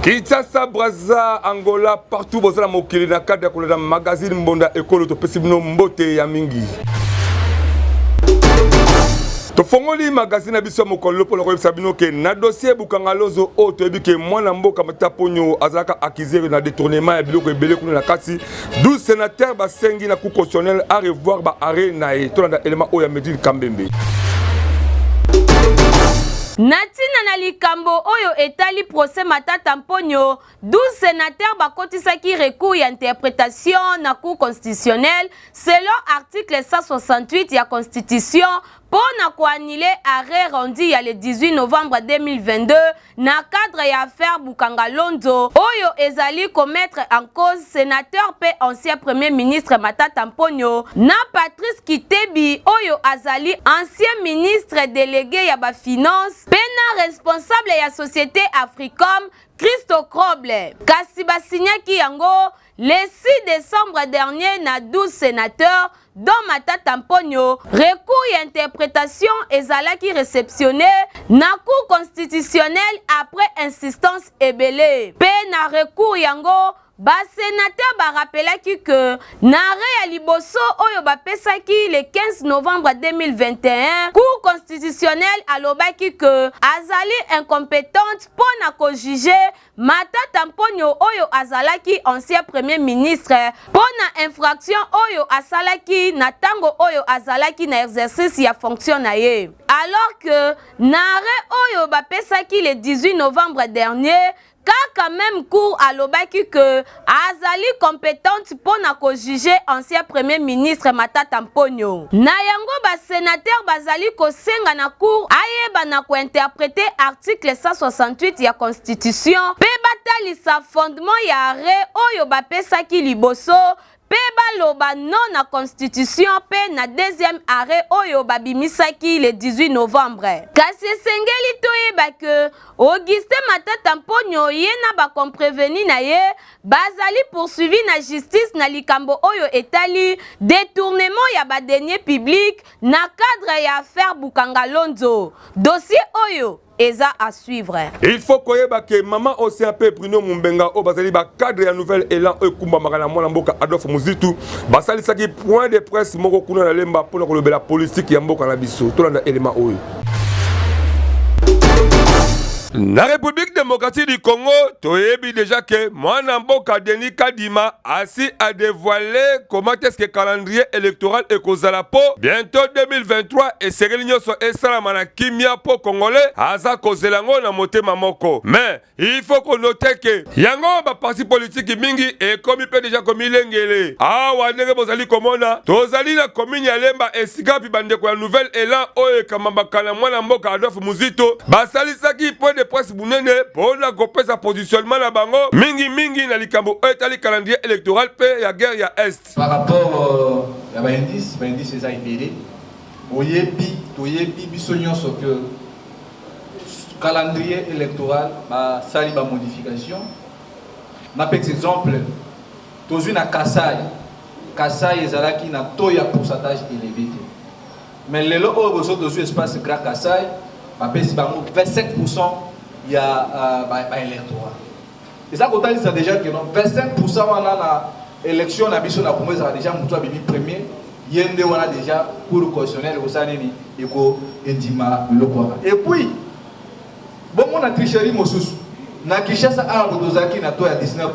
Kinshasa, Brazza, Angola, partout dans la mokili na cadre de la magazine Mbonda Ekolo to pesibino mbote ya mingi. To fongoli magazine biso mokolo pour le sabino ke na dossier bukangalozo o to ebi ke mwana mboka mataponyo azaka accusé na détournement ya biloko ebele kuna na kasi 12 sénateurs basengi na cour constitutionnelle à revoir ba arrêt na e to na élément o ya Medine Kambembe. Natina na likambo oyo etali procès Matata Mponyo 12 sénateurs bakotisaki recours ya interprétation na cour constitutionnelle selon article 168 ya constitution pour annuler arrêt rendu le 18 novembre 2022 na cadre ya affaire Bukangalondo oyo ezali commettre en cause sénateur pe ancien premier ministre Matata Mponyo na Patrice Kitebi oyo azali ancien ministre délégué ya ba finance pe na responsable ya société Africom Christo Kroble. Kasi basinyaki yango le 6 décembre dernier na 12 sénateurs dont Matata Mponyo, recours et interprétation ezalaki réceptionné na cour constitutionnelle après insistance ebele. Pe na recours yango ba sénateur ba rappelaki que na ya liboso oyo ba pesaki le 15 novembre 2021 cour constitutionnelle alobaki que azali incompétente pour na ko juger Matata Mponyo oyo azalaki ancien premier ministre pour na infraction oyo asalaki na tango oyo azalaki na exercice ya fonction na ye. Alors que na oyo ba pesaki le 18 novembre dernier quand même cour à l'obaki que azali compétente pour na ko juger ancien premier ministre Matata Mponyo. Na yango ba sénateur bazali ko senga na cour ayeba na ko interpréter article 168 ya constitution pe batali sa fondement ya arrêt oyo ba pesaki liboso pe baloba non na constitution pe na deuxième arrêt oyo babimisaki le 18 novembre. Kasi sengeli toyeba que Augustin Matata Mponyo ye na ba compreveni na ye bazali poursuivi na justice na likambo oyo etali détournement ya ba deniers publics na cadre ya affaire Bukangalondo. Dossier oyo Eza à suivre. Il faut que maman aussi un peu Bruno Mumbenga au basali ba cadre ya nouvelle élan e kumba makana mwana mboka Adolphe Muzitu basali saki point de presse moko kuna na lemba pour na kolobela politique ya mboka na biso to na élément oyo. La République démocratique du Congo, toyebi déjà que Mwana Mboka Denis Kadima assis à dévoiler comment est-ce que le calendrier électoral est causé la peau. Bientôt 2023 et c'est réunion sur Esalamana Kimia po Congolais aza causé lango na motema moko. Mais il faut qu'on note que yango ba parti politique mingi et comme il peut déjà comme ilengele. Ah wanenge bozali komona tozali na commune ya Lemba esika pi bande ko nouvelle élan oyo kamamba kana Mwana Mboka Adolphe Muzito basali saki point de presse bunene pour la groupe sa positionnement na bango mingi na likambo etali calendrier électoral pe ya guerre ya est par rapport à ba indice eza ibele toyebi biso nyonso que calendrier électoral ba sali ba modification na par exemple tozui na Kasai ezalaki na taux ya pourcentage élevé mais lelo oyo bozo tozui espace grand Kasai ba pesi bango 27% il y a électorat. Et ça, quand on dit déjà que 25% wana na élection na biso na Congo ça déjà mutu bibi premier, yende wana déjà cour constitutionnelle au saneni eko endima biloko. Et puis bon on a tricherie mosusu. Na Kinshasa a bodozaki na taux ya 19%,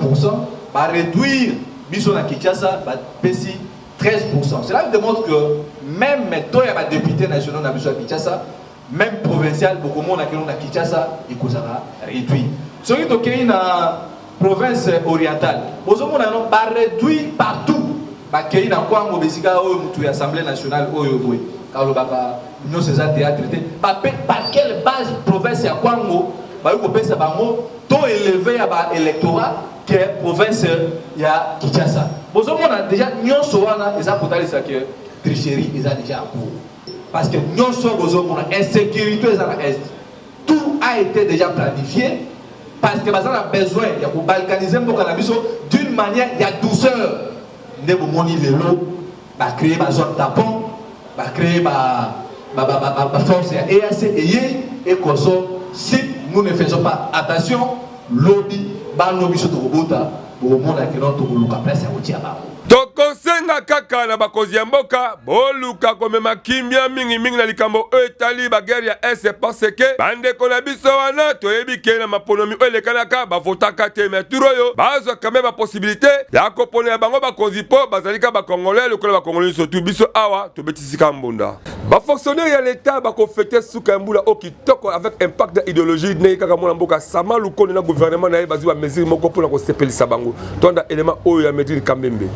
ba réduire biso na Kinshasa ba pesi 13%. Cela démontre que même taux ya ba député national na biso à Kinshasa même provincial, beaucoup de monde qui a Kinshasa, il a réduit. Ce qui est dans la province orientale, beaucoup de monde a réduit partout. Il y a l'Assemblée nationale, l'Union César Théâtre. Par quelle base province il y a Kwango, il y a taux élevé à l'électorat que la province il y a Kinshasa. Beaucoup de monde a déjà que tricherie est déjà en cours. Parce que nous sommes en insécurité à l'Est. Tout a été déjà planifié. Parce que nous avons besoin de balkaniser d'une manière, il y a douceur. Nous avons créé une zone tampon, créer une force EAC et si nous ne faisons pas attention, lobby bano biso tokobota bokomona keno tokoluka place ya kotia bango. Tokosenga kaka na bakozi ya mboka boluka komema kimia mingi na likambo etali bagere ya ese parce que bandeko na biso wana toyebi ke na maponomi elekanaka bavotaka te meturo yo bazwa kame ba possibilité ya kopona bango bakozi po bazalika bakongolais lokola bakongolais surtout biso awa tobetisika mbunda bafonctionnaire ya l'état bakofete suka mbula o kitoko avec impact de idéologie ne kaka mona mboka sama lukone na gouvernement na bazi ba mesure moko pona ko sepelisa bango tonda élément oyo ya Medine Kambembe.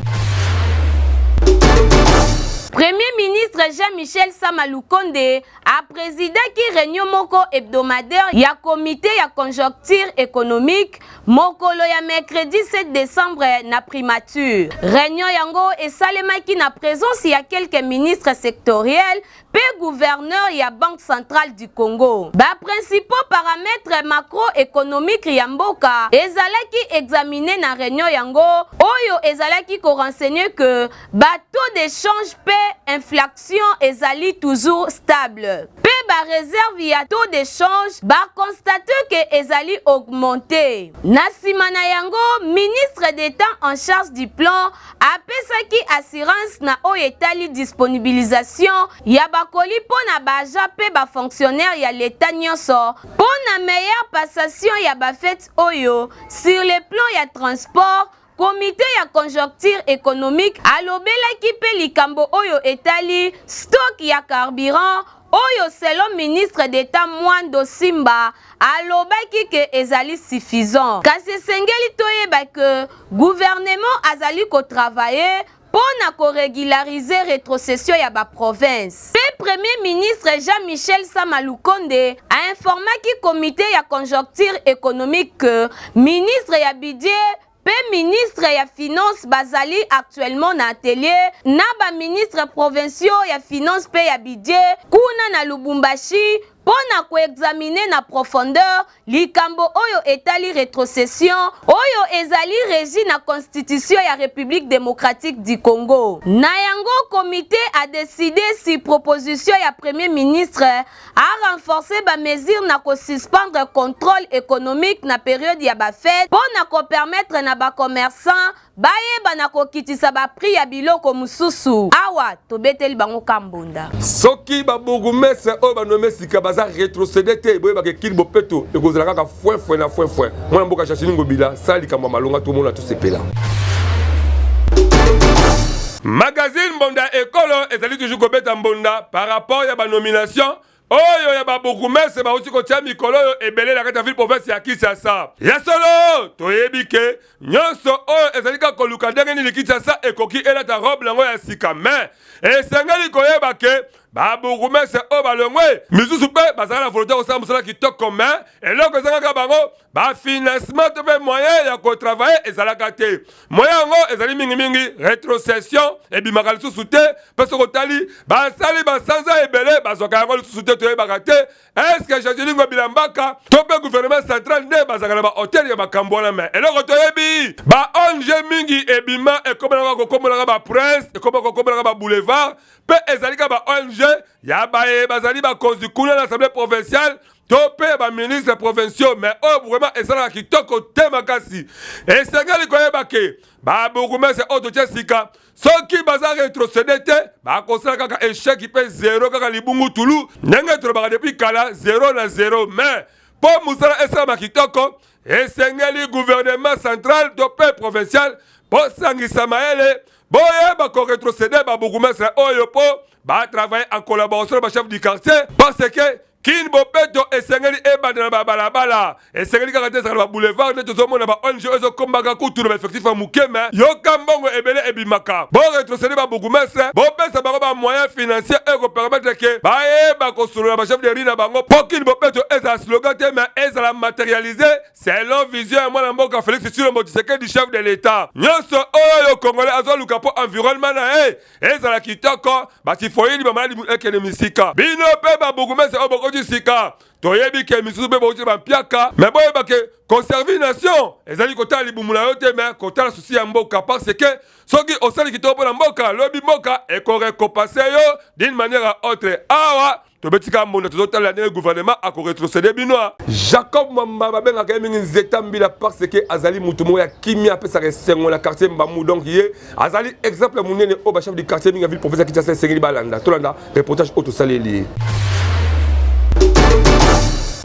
Premier ministre Jean-Michel Sama Lukonde a présidé qui réunion moko hebdomadaire ya comité ya conjoncture économique mokolo ya mercredi 7 décembre na primature. Réunion yango esalemaki na présence ya quelques ministres sectoriels pe gouverneur ya Banque centrale du Congo. Ba principaux paramètres macroéconomiques ya mboka ezalaki examiné na réunion yango oyo ezalaki ko renseigner que ba taux d'échange pe inflation ezali toujours stable. Pe ba réserve ya taux d'échange ba constater que ezali augmenté. Na sima na yango ministre d'État en charge du plan apesaki assurance na oyo etali disponibilisation ya bakoli pona baja pe ba fonctionnaire ya l'État nyonso pona meilleure passation ya ba fête oyo sur le plan ya transport. Comité ya conjoncture économique alobelaki pe likambo oyo etali stock ya carburant oyo selon ministre d'État Mwando Simba alobaki ke ezali suffisant. Kasi sengeli toyeba ke gouvernement azali ko travailler pona ko régulariser rétrocession ya ba province. Le premier ministre Jean-Michel Sama Lukonde a informé ki comité ya conjoncture économique que ministre ya budget pe ministre ya finance bazali actuellement na atelier na ba ministre provinciaux ya finance pe ya budget kuna na Lubumbashi pona ko examiner na profondeur likambo oyo etali rétrocession oyo ezali régi na constitution ya République démocratique du Congo. Na yango comité a décidé si proposition ya premier ministre a renforcer ba mesure na ko suspendre contrôle économique na période ya ba fête pona ko permettre na ba commerçant bayeba na kokitisa ba prix ya biloko mususu awa tobeteli bango kambunda soki ba bourgmestre o ba nommé sika baza rétrocéder te boyeba ke kili bopeto ekozala kaka fouin na fouin mwana mboka chachini ngobila sali kamba malonga tout monde a tout sepela. Magazine Mbonda Ekolo ezali toujours kobeta mbonda par rapport ya ba nomination oyo ya ba bourgmestre ba uti ko tia mikolo yo ebele la kata ville province ya Kinshasa. Ya solo toyebi ke nyonso oyo ezali ka koluka ndenge ni Kinshasa ekoki elata robe lango ya sika mais esengeli koyeba ke ba bourgmestre o balongwe misusu pe bazala la volonté osala musala kitoko commun eloko ezalaka bango ba financement to pe moyen ya ko travailler ezalaka te moyen yango ezali mingi rétrocession ebimaka lisusu te parce que otali basali basanza ebele bazwaka yango lisusu te toyebaka te est-ce que Jajilingo Bilambaka to pe gouvernement central nde bazaka na ba hôtel ya makambo wana mais eloko toyebi ba ONG mingi ebima ekomelaka kokomolaka ba prince ekomelaka ba boulevard pe ezalika ba ONG ya baye bazali ba konzi kuna l'assemblée provinciale topé ba ministre provinciaux mais oh vraiment ezala kitoko te makasi esengeli koyeba ke ba bourgmestre oto sika soki baza rétrocéder te ba kosala kaka échec pe 0 kaka libungu tulu ndenge tolobaka depuis kala 0 na 0 mais po musala esala makitoko esengeli gouvernement central topé provincial po sangisa maele boyeba ko rétrocéder ba bourgmestre oyo po ba travailler en collaboration avec le chef du quartier parce que kin bopeto esengeli ebandela ba balabala esengeli kaka te sala ba boulevard neto zomona ba ONG ezo kombaka kutu na effectif mukeme yoka mbongo ebele ebimaka bo rétrocéder ba bourgmestre bo pesa bango ba moyens financiers e ko permettre que ba eba ko solo ba chef de rina bango pour kin bopeto eza slogan te mais ezala matérialiser selon vision ya mwana mboka Félix Tshilombo Tshisekedi chef de l'état nyonso oyo congolais azo luka po environnement na ezala kitoko ba tifoyini ba maladi ekene misika bino pe ba bourgmestre oboko sika toyebi ke misusu be bauti ba piaka mais boyeba ke conserver nation ezali kota libumula yo te mais kota la souci ya mboka parce que soki osali kitoko na mboka lobi mboka ekore kopase yo d'une manière autre awa tobetika mbonda tozotala ndenge gouvernement akoretrocéder binoa. Jacob Mwamba babengaka mingi nzeta mbila parce que azali mutu moko ya kimia apesaka esengo na quartier Mbamou. Donc ye azali exemple munene o bachef du quartier mingi ville professeur Kinshasa esengeli balanda tolanda reportage otosaleli.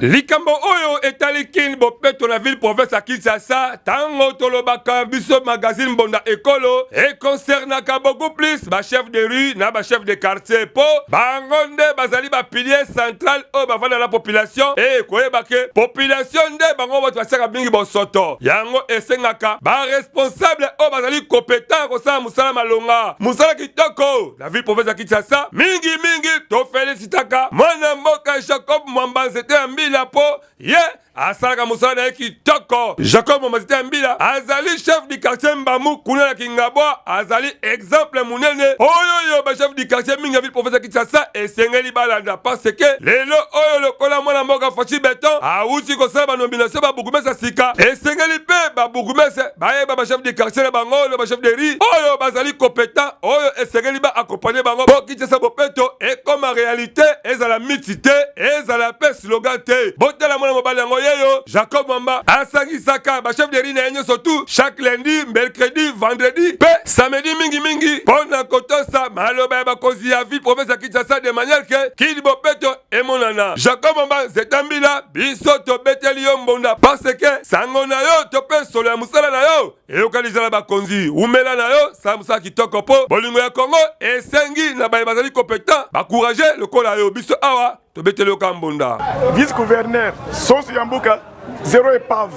Likambo oyo etali kin bopeto na ville province ya Kinshasa tango tolobaka biso magazine Mbonda Ekolo et concernaka beaucoup plus ba chef de rue na ba chef de quartier po bango nde bazali ba pilier central o bavanda la population et koyeba ke population nde bango bato basaka mingi bosoto yango esengaka ba responsable o bazali compétent kosala musala malonga musala kitoko la ville province ya Kinshasa mingi to felicitaka mwana mboka Jacob Mwamba nzete ya mbila po ye asalaka musala na ye kitoko. Jacob Mwamba nzete ya mbila azali chef du quartier Mbamou kuna na Kingabwa azali exemple munene oyo ba chef du quartier mingi ya ville province ya Kinshasa esengeli balanda parce que lelo oyo lokola mwana mboka Fachi Beton auti kosala ba nomination ba bourgmestre sika esengeli pe ba bourgmestre bayeba ba chef du quartier na bango ba chef de rue oyo bazali compétent oyo esengeli ba accompagner bango po Kinshasa bopeto et comme en réalité ezala mixité ezala pe slogan te botela mwana mobali yango yeyo Jacob Mwamba asangisaka ba chef de rue na yenyo surtout chaque lundi mercredi vendredi pe samedi mingi pona kotosa maloba ya bakozi ya ville province ya Kinshasa de manière que kili bopeto emonana. Jacob Mwamba zetambila biso tobeteli yo mbonda parce que sango na yo tope solo ya musala na yo eyokalizala bakonzi umela na yo sa musala kitoko po bolingo ya Congo esengi na baye bazali compétent bakourage lokola yo biso awa tobeteli yo kambonda. Vice-gouverneur Soso Yambuka zéro épave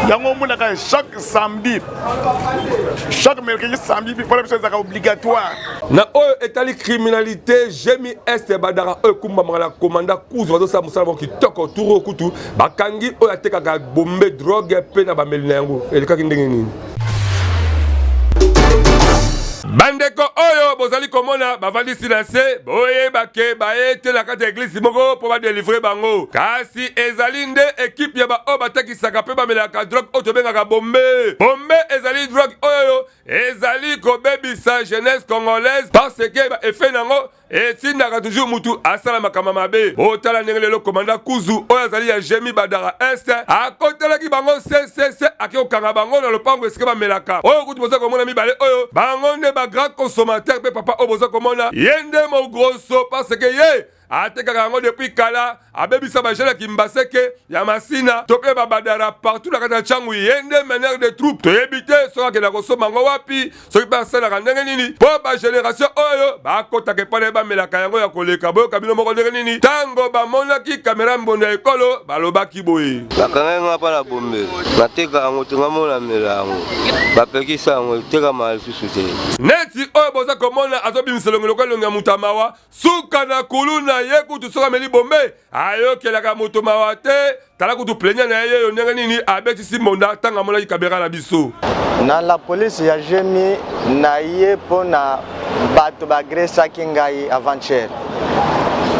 yango monaka chaque samedi chaque mercredi samedi pour les choses obligatoire na oyo etali criminalité Jemi Est badara oyo kumba mangala commanda kuzo bazo sa musala mo kitoko turo kutu bakangi oyo atekaka bombe drogue pe na bameli na yango elekaki ndenge nini. Bandeko oyo bozali komona bavandi silase boye bake baye te na kati église moko po ba délivrer bango kasi ezali nde équipe ya ba o batakisaka pe bamelaka drogue oyo tobengaka bombe ezali drogue oyo ezali kobebisa jeunesse congolaise parce que ba effet nango etindaka toujours mutu asala makambo mabe otala ndenge lelo komanda kuzu oyo azali ya Jemi Badara Est akotelaki bango se ake okanga bango na lopango esike bamelaka oyo kutu boza komona mibale oyo bango nde ba grand consommateur pe papa oyo boza komona ye nde mo grosso parce que ye atekaka yango depuis kala abebisa bajela kimbaseke ya masina tope babadara partout na kati ya changu ye nde meneur de troupe toyebi te soki akenda kosomba yango wapi soki mpe asalaka ndenge nini mpo bagénération oyo bakotaka epai na ye bamelaka yango ya koleka boyoka bino moko ndenge nini ntango bamonaki kamera Mbonda Ekolo balobaki boye bakanga nga mpa na bombe bateka yango tengamona mela yango bapekisa yango etekama lisusu te neti oyo boza komona azobimisa elongeloko elongi ya moto mawa suka na kuluna ye kutu soki ameli bombe ayokelaka moto mawa te tala kutu plenya na ye yo ndenge nini abetisi Mbonda ntango amonaki kamera na biso na la police ya Jemi na ye mpo na bato bagresaki ngai avant-hier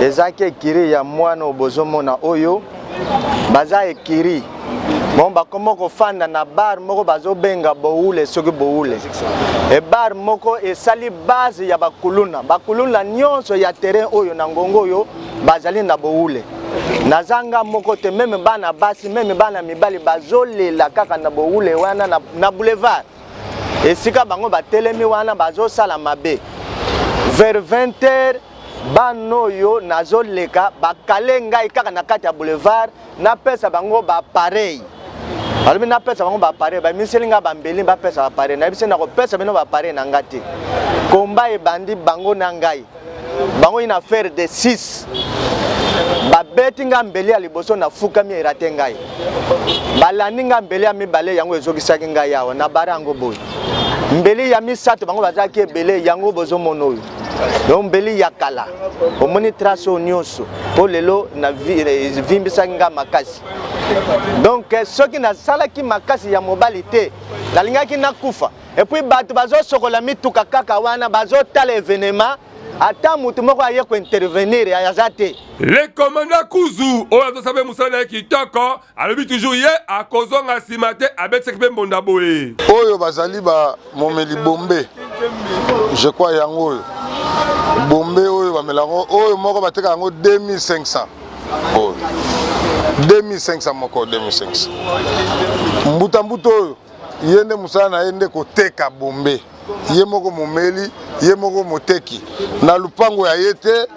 ezaki ekiri ya mwana obozomona oyo baza ekiri bon bakoma kofanda na bar moko bazobenga boule soki boule e bar moko esali base ya bakuluna nyonso ya terrain oyo na ngongo oyo bazali na boule nazanga moko te meme bana basi meme bana mibali bazolela kaka na boule wana na boulevard esika bango batelemi wana bazosala mabe vers 20h bano yo nazoleka bakale ngai kaka na kati ya boulevard na pesa bango ba pareil balobi na pesa bango ba pareil ba miseli nga bambeli ba pesa ba pareil na bise na ko pesa bino ba pareil na ngati komba e bandi bango na ngai bango ina affaire de 6 ba beti nga mbeli ya liboso na fuka mi erate ngai balani nga mbeli ya mibale yango ezokisaki ngai yawa na barango boy mbeli ya misato bango bazaki ebele yango bozo mono donc mbeli ya kala omoni trace nyonso po lelo na vimbisa nga makasi donc soki na salaki makasi ya mobali te nalingaki nakufa et puis bato bazosokola mituka kaka wana bazotala événement ata mutu moko aye ko intervenir aza te le commandant Kuzu oyo azosabe musala na ye kitoko alobi toujours ye akozonga nsima te abetaki mpe Mbonda boye oyo bazali ba momeli bombe je crois yango oyo bombe oyo bamelango oyo moko bateka yango 2500 oyo 2500 moko 2500 mbuta oyo yende musala na yende koteka bombe ye moko momeli ye moko moteki na lupango ya yete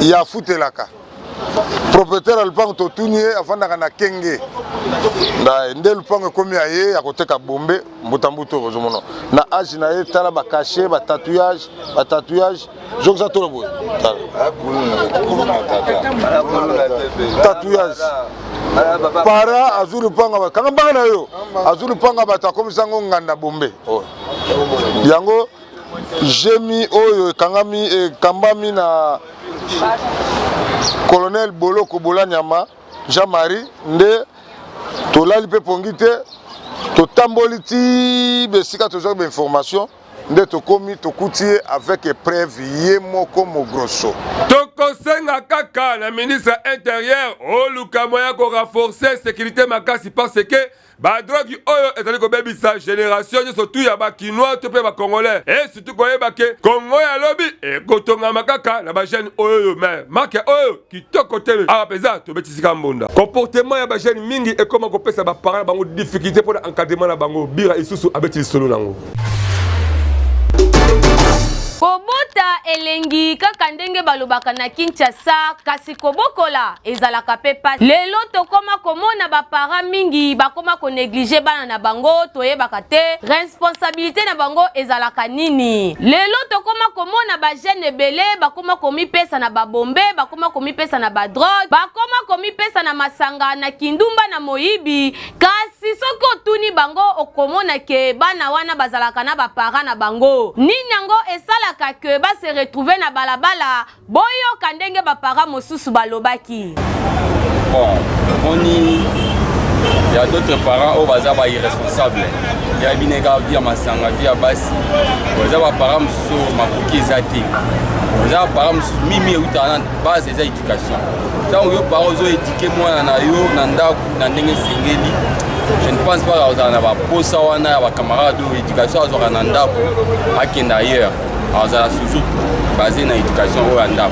ya futelaka propriétaire lupango totuni ye afandaka na kenge nde lupango ekomi ya ye ya koteka bombe mbuta kozomona na age na ye tala bakache batatouage zokisa tolo boye tatouage para azwi lupango kanga mbanga na yo azwi lupango bato akomisa ngo nganda bombe yango jemi oyo ekambami na colonel Boloko Bolanyama Jean-Marie nde tolali pe pongi te totamboli ti besika tozwa ba information nde tokomi tokuti avec épreuve ye moko mo grosso tokosenga kaka na ministre intérieur oluka moya ko renforcer sécurité makasi parce que ba drogue oyo ezali ko bebisa génération nyonso tu ya ba kinois to pe ba congolais et surtout koyeba ke Congo ya lobi e kotonga makaka na ba jeune oyo mais marque oyo kitoko te apeza to betisika mbonda comportement ya ba jeune mingi e koma ko pesa ba parents bango difficulté pour encadrement na bango bira isusu abeti solo nango kobota elengi kaka ndenge balobaka na Kinshasa kasi kobokola ezalaka pe pati lelo tokoma komona bapara mingi bakoma ko négliger bana na bango toyebaka te responsabilité na bango ezalaka nini lelo tokoma komona ba jeune ebele bakoma komipesa na babombe bakoma komipesa na badrogue bakoma komipesa na masanga na kindumba na moyibi kasi soko otuni bango okomona ke bana wana bazalaka na bapara na bango nini yango esala que ba se retrouver na balabala boyo kandenge ba para mosusu balobaki bon il y a d'autres parents au bazar ba irresponsables il y a bineka via masanga via basi bazar ba parents mosusu makoki ezati bazar ba parents mosusu mimi utana base za éducation tant yo parents zo éduquer moi na yo na ndaku na ndenge sengeli je ne pense pas aux na ba posa wana ba camarades d'éducation azora na ndaku akenda ailleurs alors ça toujours basé dans l'éducation au Rwanda.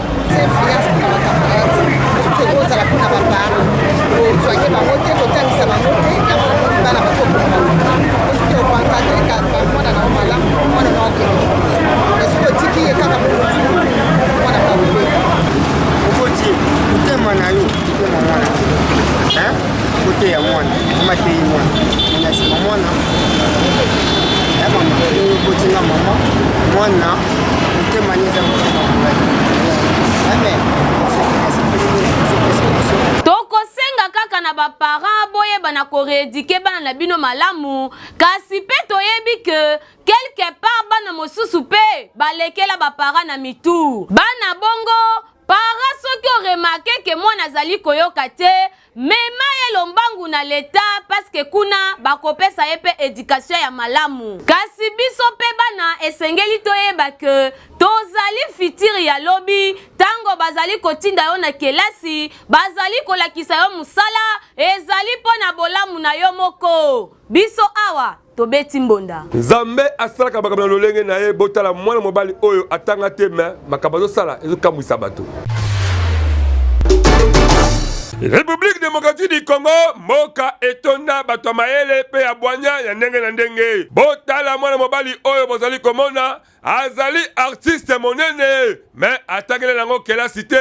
tokosenga kaka na baparents boyeba na korééduke bana na bino malamu kasi pe toyebi ke quelque part bana mosusu pe balekela baparents na mitu bana bongo para soki oremake ke mwana azali koyoka te mema ye lombangu na leta parce que kuna bakopesa ye pe éducation ya malamu kasi biso pe bana esengeli toyeba ke tozali fitiri ya lobi tango bazali kotinda yo na kelasi bazali kolakisa yo musala ezali po na bolamu na yo moko biso awa tobeti mbonda Nzambe asalaka makambo na lolenge na ye botala mwana mobali oyo atanga te me makambo azosala ezokamwisa bato République démocratique du Congo moka etonda bato mayele pe ya bwanya ya ndenge na ndenge botala mwana mobali oyo bozali komona azali artiste monene mais atangele nango kelasi te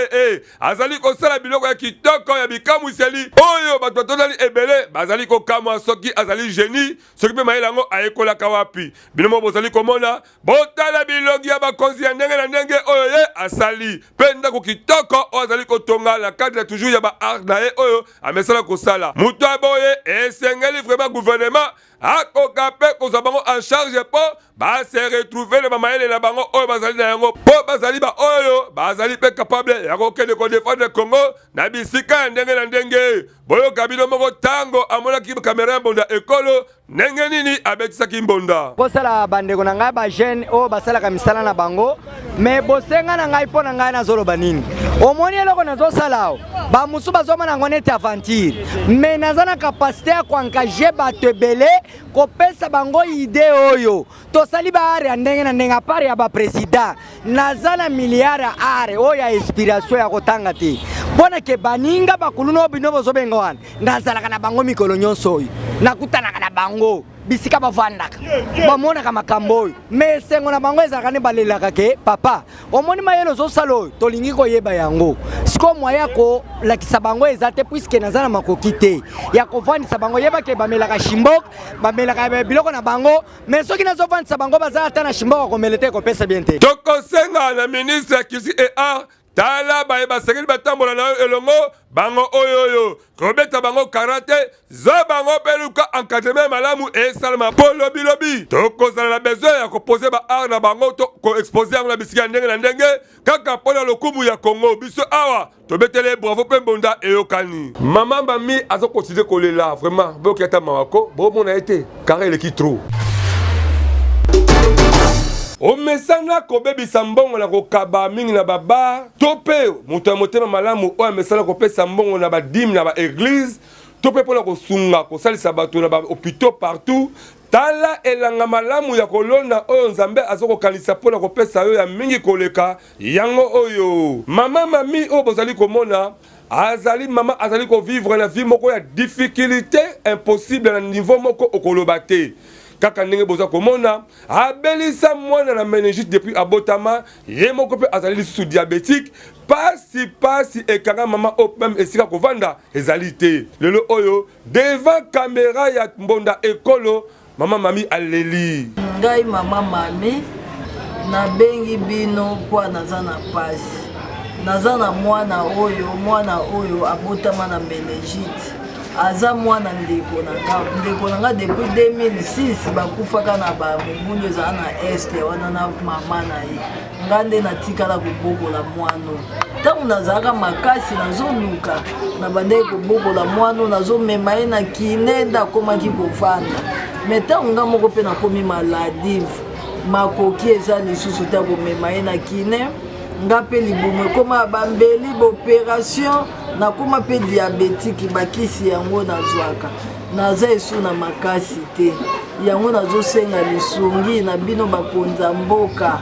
azali kosala biloko ya kitoko ya bikamwiseli oyo bato batondali ebele bazali kokamwa soki azali génie soki pe mayele yango ayekolaka wapi binomo bozali komona botala bilogi ya bakonzi ya ndenge na ndenge oyo ye asali pe ndako kitoko oyo azali kotonga na cadre toujours ya ba art na ye oyo amesala kosala mutu aboye esengeli vraiment gouvernement akoka pe kozwa bango en charge po base retrouver le bamayele na bango oyo bazali na yango po bazali ba oyo bazali pe capable ya kokende ko défendre Congo na bisika ya ndenge na ndenge boyoka bino moko tango amonaki kamera mbonda ekolo ndenge nini abetisaki mbonda kosala bandeko na ngai ba jeune oyo basalaka misala na bango mais bosenga na ngai mpo na ngai nazoloba nini omoni eloko nazosala bamusu bazomona ngo neti aventure mais naza na capacité ya koengager bato ebele kopesa bango ide oyo tosali baare ya ndenge na ndenge apart ya baprésident naza na milliard ya are oyo ya inspiration ya kotanga te mpona ke baninga bakulu no bino bozobenga wana nazalaka na bango mikolo nyonso oyo nakutanaka na bango bisika bavandaka bamonaka makambo oyo me esengo na bango ezalaka nde balelaka ke papa omoni mayele ozosala oyo tolingi koyeba yango siko mwa ya kolakisa bango eza te puiske naza na makoki te ya kovandisa bango yebake bamelaka shimbok bamelaka biloko na bango me soki nazovandisa bango bazala ata na shimbok akomele te kopesa bien te tokosenga na ministre ya culture et art tala baye basengeli batambola na yo elongo bango oyoyo kobeta bango karate za bango peluka encadrement malamu esalama po lobi tokozala na besoin ya kopose ba art na bango to koexpose yango na bisika ya ndenge na ndenge kaka mpona lokumu ya Congo biso awa tobetele bravo mpe mbonda eyokani mama mami azokonsidere kolela vraiment boyoki ata mawako bomona ye te kara eleki trop omesana kobebisa mbongo na kokaba mingi na baba to mpe moto ya motema malamu oyo amesana kopesa mbongo na badime na baeglise to mpe mpona kosunga kosalisa bato na bahôpitaux partout tala elanga malamu ya kolonda oyo nzambe azokokanisa mpona kopesa yo ya mingi koleka yango oyo mama mami oyo bozali komona azali mama azali kovivre na vie moko ya difficulté impossible na niveau moko okoloba te kaka ndenge boza komona abelisa mwana na meningite depuis abotama ye moko pe azali lisusu diabétique pasi ekanga mama o même esika kovanda ezali te lelo oyo devant caméra ya mbonda ekolo mama mami aleli ngai mama mami nabengi bino kwa naza na pasi naza na mwana oyo abotama na meningite aza mwana ndeko nanga depuis 2006 bakufaka na bamobundu ezala na este wana na mama na ye nga nde natikala kobokola mwano ntango nazalaka makasi nazoluka na bandeki kobokola mwano nazomema ye na kine nde akomaki kovanda me ntango nga moko mpe nakomi maladive makoki eza lisusu te komema ye na kine nga mpe libumu ekoma bambeli baopération nakoma mpe diabétique bakisi yango nazwaka naza esu na makasi te yango nazosenga lisungi na bino bakonza mboka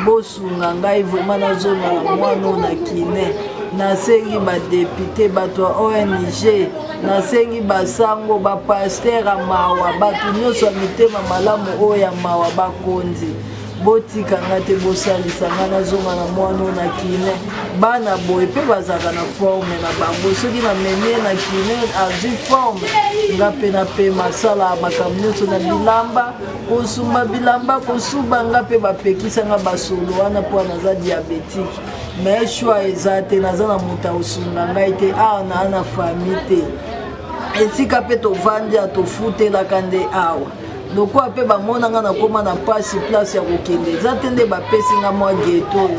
bosunga ngai vraimen nazonga na mwana na kine nasengi badepute bato ya ONG nasengi basango bapaster ya mawa bato nyonso ya mitema malamu oyo ya mawa bakonzi botika nga te bosalisa nga nazonga na mwana na kine bana boye mpe bazalaka na forme na bango soki namemie na kine azwi forme nga mpe napema sala makambo nyonso na bilamba kosumba bilamba kosuba nga mpe bapekisanga basolo wana mpo naza diabétique me shwa eza te naza na moto akosunga ngai te awa naa na famille te esika mpe tovandi atofutelaka nde awa lokola mpe bamonanga nakoma na pasi place ya kokende eza te nde bapesinga mwa geto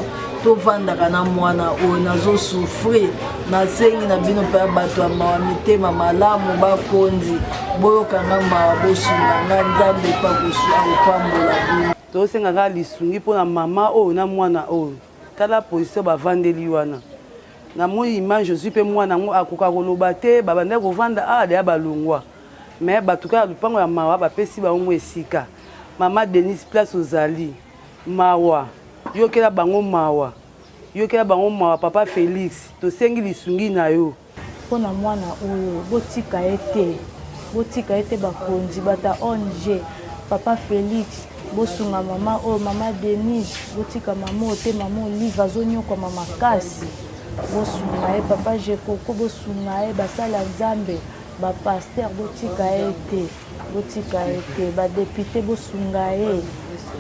tovandaka na mwana oyo nazosufrir nasengi na bino mpe ya bato ya mawa mitema malamu bakonzi boyokanga mawa bosunganga nzambe mpa akopambola bino tosengaka lisungi mpona mama oyo na mwana oyo tala position bavandeli wana namoni image ozwi mpe mwana yango akoka koloba te babandaki kovanda awa deya balongwa me bato kaka lupango ya mawa bapesi bango esika mama Denise place ozali mawa yokela bango mawa papa Félix tosengi lisungi na yo mpona mwana oyo botika ye te bakonzi bata ONG papa Félix bosunga mama oyo mama Denise botika mama oyo te mama Olive azonyokama makasi bosunga ye papa Jekoko bosunga ye basala nzambe bapaster botika ye te badepute bosunga ye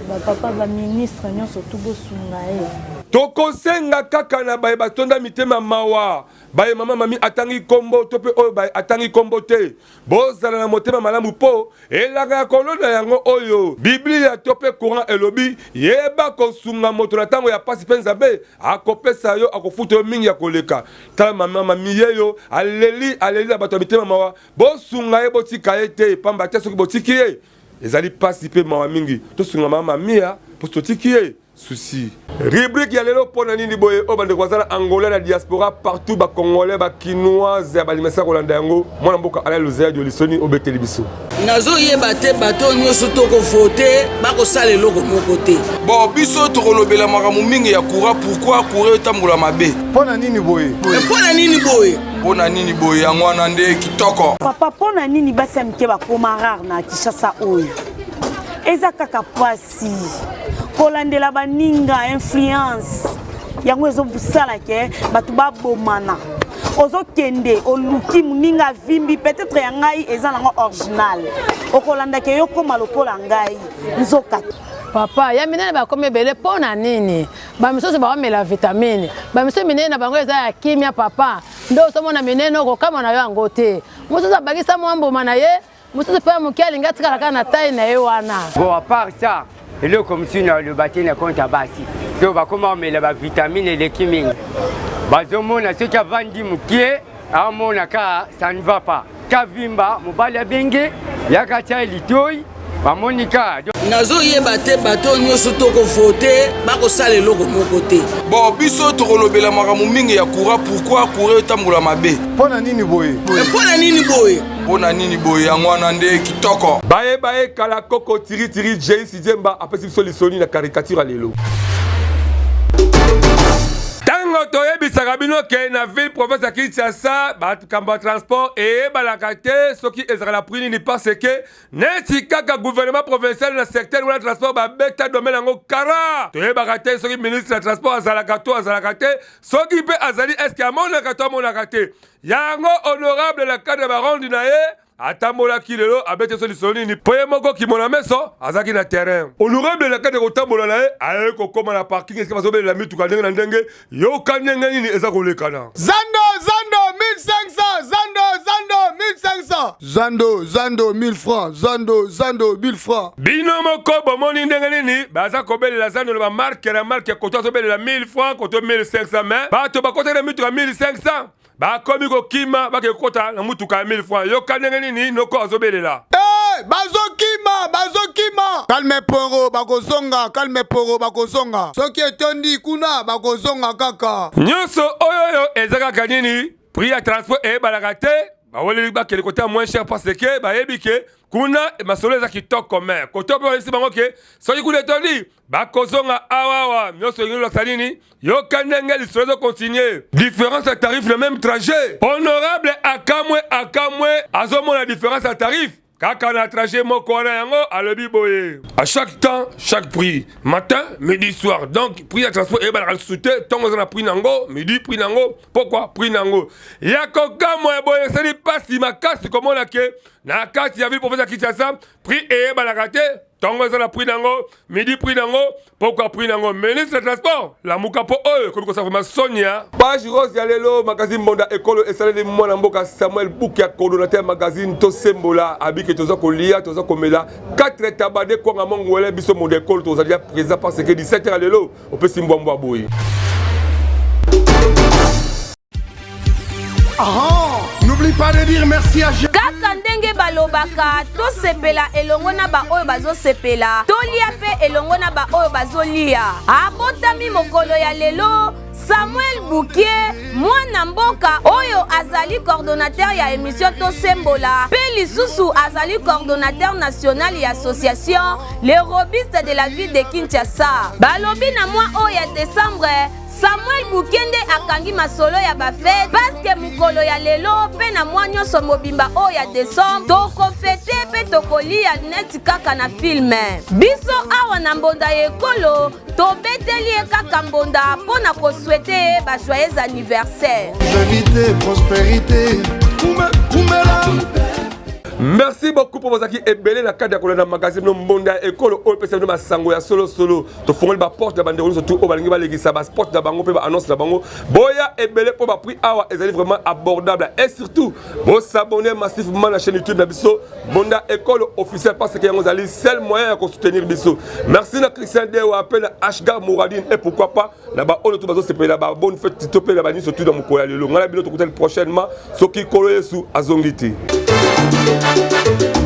bapapa baministre nyonso tu bosunga ye tokosenga kaka na baye batonda mitema mawa baye mama mami atangi kombo to pe oyo baye atangi kombo te bozala na motema malamu po elanga ya kolona yango oyo biblia to pe courant elobi yeba kosunga moto na tango ya pasi penza be akopesa yo akofuta yo mingi ya koleka tala mama mami yeyo aleli na bato mitema mawa bosunga ye botika ye te pamba te soki botiki ye ezali pasi pe mawa mingi tosunga mama mia po totiki ye souci. Rubrique ya lelo pona nini boye o bande kwazala angolais na diaspora partout ba congolais ba kinois ya ba limesa kolanda yango mwana mboka ala lozaya de lisoni obeteli biso. Nazo yeba te bato nyoso toko voter bako sala eloko moko te. Bon biso tokolobela makamu mingi ya courant pourquoi courir etambola mabe. Pona nini boye? Pona nini boye? Pona nini boye yango wana nde kitoko. Papa pona nini basi amike bakoma rare na Kinshasa oyo? Eza kaka pasi. Kolandela baninga influence yango ezobusala ke batu babomana ozokende oluki muninga vimbi peut-être ya ngai eza nango original okolanda ke yokoma lokola ngai nzoka papa ya minene bakome bele pona nini bamisoso bawamela vitamine bamiso minene na bango eza ya kimia papa ndo osomona minene okokama na yo yango te mosusu abakisa mwamboma na ye mosusu mpe moki alingi atikala kaka na taille na ye wana. Bon, à part ça, le comme si le bâtiment compte à Bassi. Donc, comment on met la vitamine et les chimiques. Bazomo, na ce qui a vendu moukier, à mon aka, ça ne va pas. Kavimba, mobile bengue, yakacha litoi, Monica. Nazo yeba te bato nyoso toko voter bako sala eloko moko te. Bon biso tokolobela makamu mingi ya courant pourquoi courir etambola mabe. Pona nini boye? Pona nini boye? Pona nini boye yango wana nde kitoko. Baye kala koko tiri Jay Sidemba apesi biso lisoni na caricature lelo. Tango toyebisaka bino ke na ville province ya Kinshasa bakamba transport eyebelaka te soki ezalaka prix nini parce que neti kaka gouvernement provincial na secteur wana transport babeta domaine yango kara toyebaka te soki ministre ya transport azalaka to azalaka te soki mpe azali eske amonaka to amonaka te yango honorable la cadre barondi na ye atambolaki lelo abete so lisoni ni poye moko kimona meso azaki na terrain honorable la kade kotambola na ye aye kokoma na parking eske bazobelela mituka ndenge na ndenge yoka ndenge nini eza kolekana Zando 1500 Zando 1000 francs Zando 1000 francs bino moko bomoni ndenge nini baza kobelela Zando na marque na marque koto azobelela 1000 francs koto 1500 mais bato bakota na mituka 1500 bakomi kokima bakekota na mutuka ya 1000 francs yoka ndenge nini noko azobelela bazokima kalme poro bakozonga soki etondi kuna bakozonga kaka nyonso oyo eza kaka nini prix ya transport eyebalaka te bawoleli bakele kota moins cher parce que bayebi ke kuna masolo eza kitoko me koto mpe bayebisi bango ke soki kuna etondi bakozonga awawa nyonso engilolakisa nini yoka ndenge lisolo ezokontinue différence ya tarif le même trajet honorable akamwe azomona différence ya tarif kaka na trajet moko wana yango alobi boye à chaque temps chaque prix matin midi soir donc prix ya transport eyebalaka lisusu te ntongo eza na prix nango midi prix nango pourquoi prix nango ya kokamwa ya boye esali mpasi makasi komona ke na kati ya ville province ya Kinshasa prix eyebalaka te ntongo eza na prix nango midi prix nango pourquoi prix nango ministre ya transport lamuka mpo oyo ekomi kosa vraimen sonia page rose ya lelo magazine mbonda ekolo esaleli mwana mboka Samuel Buki ya coordonnateur magazine tosembola abiki toza kolia toza komela 4 tabade kwanga mongwele biso mbonda ekolo tozali ya présent parce que 17h ya lelo opesi mbwambwa boye. N'oublie pas de dire merci à kaka ndenge balobaka tosepela elongo na ba oyo bazosepela tolia pe elongo na ba oyo bazolia abotami mokolo ya lelo Samuel Boukier mwana mboka oyo azali coordonnateur ya émission Tosembola pe lisusu azali coordonnateur national ya association les robistes de la ville de Kinshasa balobi na mois oyo ya décembre Samuel Bukende akangi masolo ya bafete parce que mukolo ya lelo pe na mwa nyonso mobimba o ya décembre tokofete pe tokolia net kaka na filme biso awa na mbonda ekolo tobeteli kaka mbonda mpona koswete ba joyeux anniversaire Vérité, prospérité Merci beaucoup pour vos acquis et belé la carte de la magazine no mbonda ekolo o pesa no masango ya solo to fongoli ba porte da bandero surtout o balingi ba legisa ba sport da bango pe ba annonce da bango boya et belé pour ba prix awa ezali vraiment abordable et surtout vous s'abonner massivement à la chaîne YouTube na biso mbonda ekolo officiel parce que yango zali seul moyen de soutenir biso. Merci na Christian Dewa appelle Ashgar Mouradine et pourquoi pas là bas on tout bazo se payer là bas bonne fête topé là bas ni surtout dans mon koya lelo ngala bilo to prochainement soki kolo yesu azongiti. Thank you.